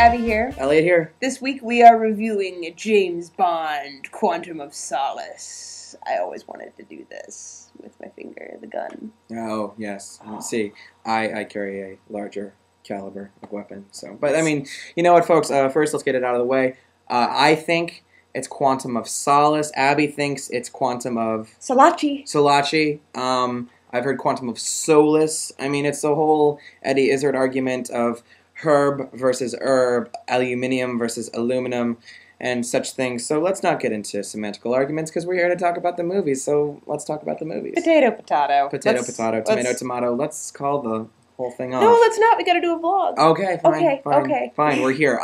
Abby here. Elliot here. This week we are reviewing James Bond, Quantum of Solace. I always wanted to do this with my finger, the gun. Oh, yes. See, I carry a larger caliber of weapon. So, but I mean, you know what, folks? First, let's get it out of the way. I think it's Quantum of Solace. Abby thinks it's Quantum of Solace. I've heard Quantum of Solace. I mean, it's the whole Eddie Izzard argument of herb versus herb, aluminium versus aluminum, and such things. So let's not get into semantical arguments because we're here to talk about the movies. So let's talk about the movies. Potato, potato. Potato, potato, tomato, tomato. Let's call the whole thing off. No, let's not. We gotta do a vlog. Okay, fine. Fine, we're here.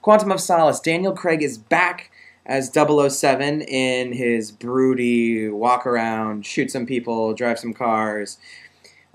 Quantum of Solace. Daniel Craig is back as 007 in his broody walk around, shoot some people, drive some cars.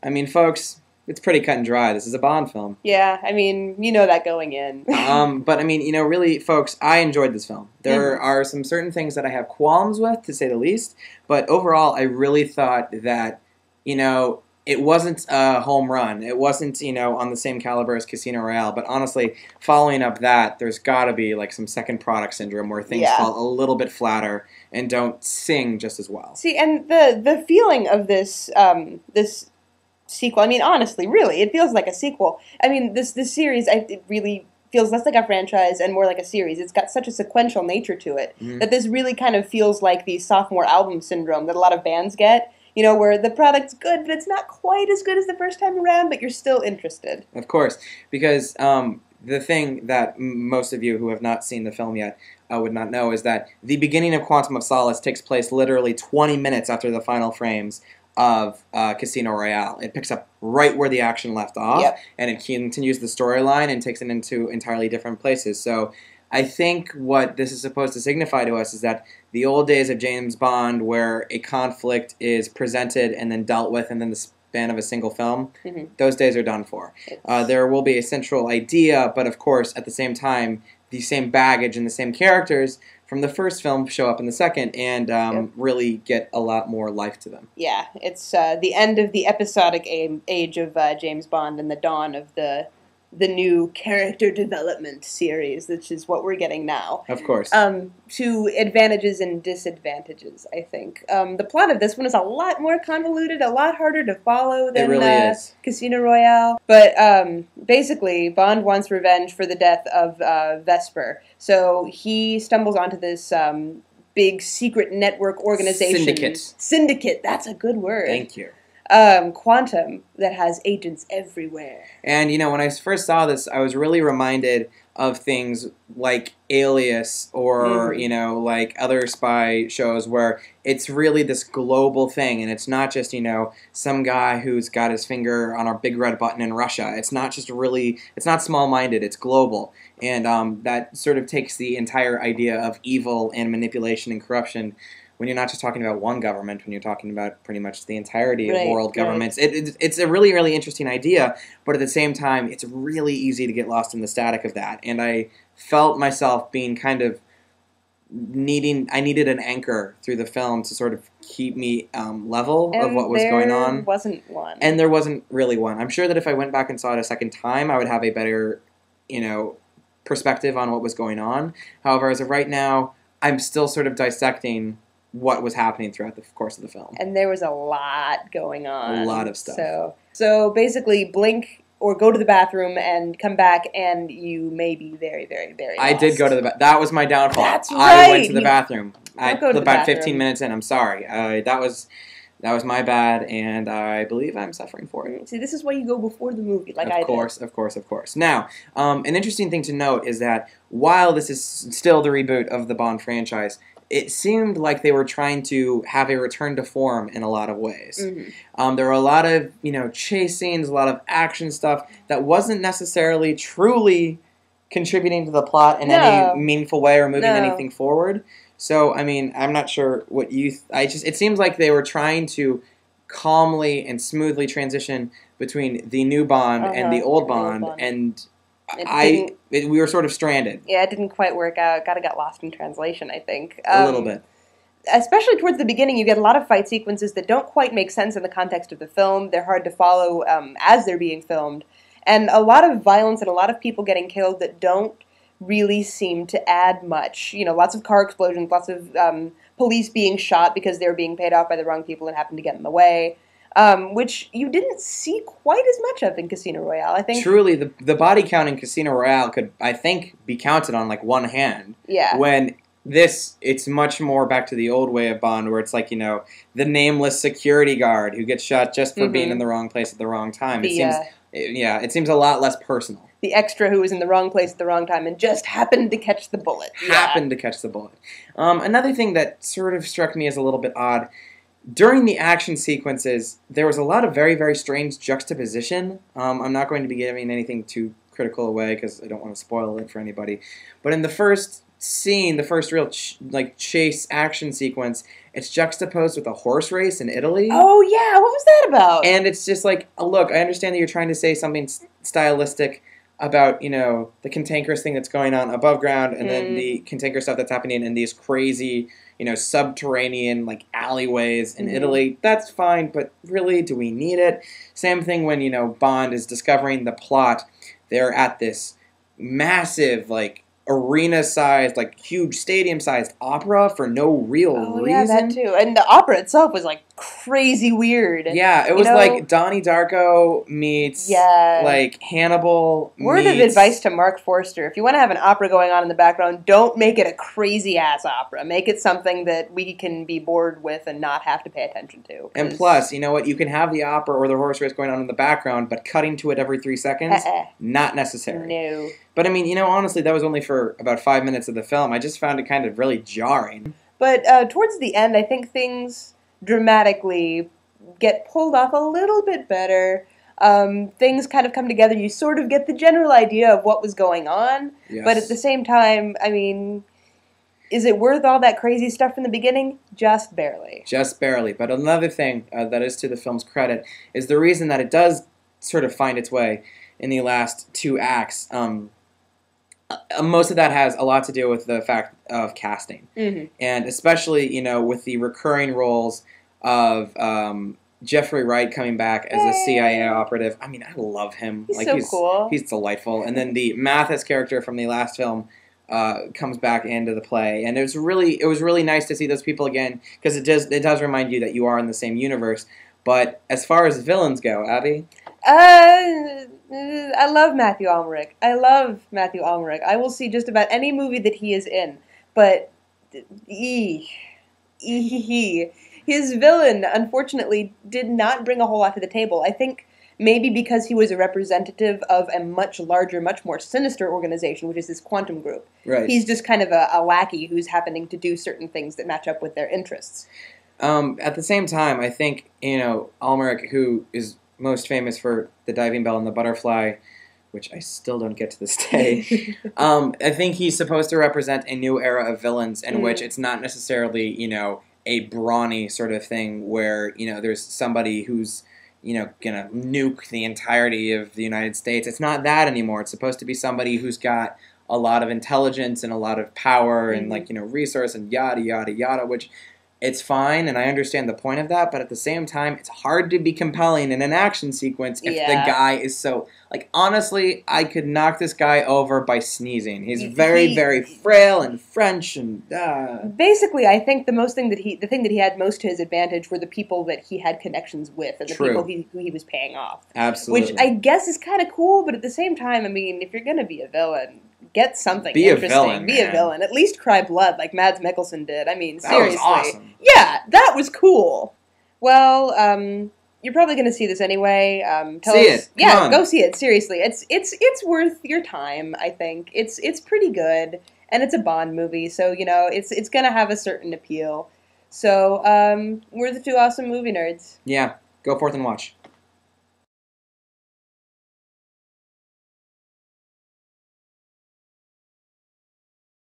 I mean, folks, it's pretty cut and dry. This is a Bond film. Yeah, I mean, you know that going in. But I mean, you know, really, folks, I enjoyed this film. There are some certain things that I have qualms with, to say the least. But overall, I really thought that, you know, it wasn't a home run. It wasn't, you know, on the same caliber as Casino Royale. But honestly, following up that, there's got to be like some second product syndrome where things fall a little bit flatter and don't sing just as well. See, and the feeling of this this sequel, I mean, honestly, really, it feels like a sequel. I mean, this series, it really feels less like a franchise and more like a series. It's got such a sequential nature to it that this really kind of feels like the sophomore album syndrome that a lot of bands get. You know, where the product's good, but it's not quite as good as the first time around, but you're still interested. Of course, because the thing that most of you who have not seen the film yet would not know is that the beginning of Quantum of Solace takes place literally 20 minutes after the final frames of Casino Royale. It picks up right where the action left off, and it continues the storyline and takes it into entirely different places. So I think what this is supposed to signify to us is that the old days of James Bond, where a conflict is presented and then dealt with in the span of a single film, those days are done for. There will be a central idea, but of course, at the same time, the same baggage and the same characters from the first film show up in the second and really get a lot more life to them. Yeah, it's the end of the episodic age of James Bond and the dawn of the new character development series, which is what we're getting now. Of course. To advantages and disadvantages, I think. The plot of this one is a lot more convoluted, a lot harder to follow than it really is. Casino Royale. But basically, Bond wants revenge for the death of Vesper. So he stumbles onto this big secret network organization. Syndicate, that's a good word. Thank you. Quantum that has agents everywhere. And, you know, when I first saw this, I was really reminded of things like Alias or, you know, like other spy shows where it's really this global thing. And it's not just, you know, some guy who's got his finger on a big red button in Russia. It's not just really, it's not small-minded, it's global. And that sort of takes the entire idea of evil and manipulation and corruption when you're not just talking about one government, when you're talking about pretty much the entirety of world governments. It's a really, really interesting idea, but at the same time, it's really easy to get lost in the static of that. And I felt myself being kind of I needed an anchor through the film to sort of keep me level of what was going on. There wasn't one. And there wasn't really one. I'm sure that if I went back and saw it a second time, I would have a better, you know, perspective on what was going on. However, as of right now, I'm still sort of dissecting what was happening throughout the course of the film. And there was a lot going on. A lot of stuff. So basically, blink or go to the bathroom and come back, and you may be very, very, very lost. I did go to the bathroom. That was my downfall. That's right. I went to the bathroom. About 15 minutes in. I'm sorry. That was my bad, and I believe I'm suffering for it. See, this is why you go before the movie, like I did. Of course. Now, an interesting thing to note is that while this is still the reboot of the Bond franchise, it seemed like they were trying to have a return to form in a lot of ways. There were a lot of, you know, chase scenes, a lot of action stuff that wasn't necessarily truly contributing to the plot in any meaningful way or moving anything forward. So, I mean, I'm not sure what you... it seems like they were trying to calmly and smoothly transition between the new Bond and the old Bond, and we were sort of stranded. Yeah, it didn't quite work out. Kind of got lost in translation, I think. A little bit. Especially towards the beginning, you get a lot of fight sequences that don't quite make sense in the context of the film. They're hard to follow as they're being filmed. And a lot of violence and a lot of people getting killed that don't really seem to add much. You know, lots of car explosions, lots of police being shot because they were being paid off by the wrong people and happened to get in the way. Which you didn't see quite as much of in Casino Royale, I think. Truly, the body count in Casino Royale could, I think, be counted on, like, one hand. Yeah. When it's much more back to the old way of Bond, where it's like, you know, the nameless security guard who gets shot just for being in the wrong place at the wrong time. It seems a lot less personal. The extra who was in the wrong place at the wrong time and just happened to catch the bullet. Happened to catch the bullet. Another thing that sort of struck me as a little bit odd, during the action sequences, there was a lot of very, very strange juxtaposition. I'm not going to be giving anything too critical away because I don't want to spoil it for anybody. But in the first scene, the first real chase action sequence, it's juxtaposed with a horse race in Italy. Oh, yeah. What was that about? And it's just like, look, I understand that you're trying to say something stylistic about, you know, the cantankerous thing that's going on above ground and then the cantankerous stuff that's happening in these crazy, you know, subterranean, like, alleyways in Italy. That's fine, but really, do we need it? Same thing when, you know, Bond is discovering the plot. They're at this massive, like, arena-sized, like, huge stadium-sized opera for no real reason. Oh, yeah, that too. And the opera itself was, like, crazy weird. Yeah, it was like Donnie Darko meets, like, Hannibal Word of advice to Mark Forster. If you want to have an opera going on in the background, don't make it a crazy-ass opera. Make it something that we can be bored with and not have to pay attention to. And plus, you know what? You can have the opera or the horse race going on in the background, but cutting to it every 3 seconds, not necessary. No. But, I mean, you know, honestly, that was only for about 5 minutes of the film. I just found it kind of really jarring. But towards the end, I think things dramatically get pulled off a little bit better. Things kind of come together. You sort of get the general idea of what was going on. Yes. But at the same time, I mean, is it worth all that crazy stuff from the beginning? Just barely. Just barely. But another thing that is to the film's credit is the reason that it does sort of find its way in the last 2 acts. Most of that has a lot to do with the fact of casting. And especially, you know, with the recurring roles of Jeffrey Wright coming back as a CIA operative. I mean, I love him. He's cool. He's delightful. And then the Mathis character from the last film comes back into the play. And it was really nice to see those people again, because it does remind you that you are in the same universe. But as far as villains go, Abby? I love Matthew Almeric. I will see just about any movie that he is in. But his villain, unfortunately, did not bring a whole lot to the table. I think maybe because he was a representative of a much larger, much more sinister organization, which is this quantum group. Right. He's just kind of a lackey who's happening to do certain things that match up with their interests. At the same time, I think, you know, Almeric, who is most famous for The Diving Bell and The Butterfly, which I still don't get to this day, I think he's supposed to represent a new era of villains in which it's not necessarily, you know, a brawny sort of thing where, you know, there's somebody who's, you know, gonna nuke the entirety of the United States. It's not that anymore. It's supposed to be somebody who's got a lot of intelligence and a lot of power and, like, you know, resource and yada, yada, yada, which it's fine, and I understand the point of that, but at the same time, it's hard to be compelling in an action sequence if the guy is so... Like, honestly, I could knock this guy over by sneezing. He's very, very frail and French and... Basically, I think the thing that he had most to his advantage were the people that he had connections with and the people who he was paying off. Absolutely. Which I guess is kind of cool, but at the same time, I mean, if you're going to be a villain... Get something interesting. Be a villain. At least cry blood like Mads Mikkelsen did. I mean, seriously. That was awesome. Yeah, that was cool. Well, you're probably going to see this anyway. Go see it. Seriously, it's worth your time. I think it's pretty good, and it's a Bond movie, so you know it's going to have a certain appeal. So we're the Two Awesome Movie Nerds. Yeah, go forth and watch.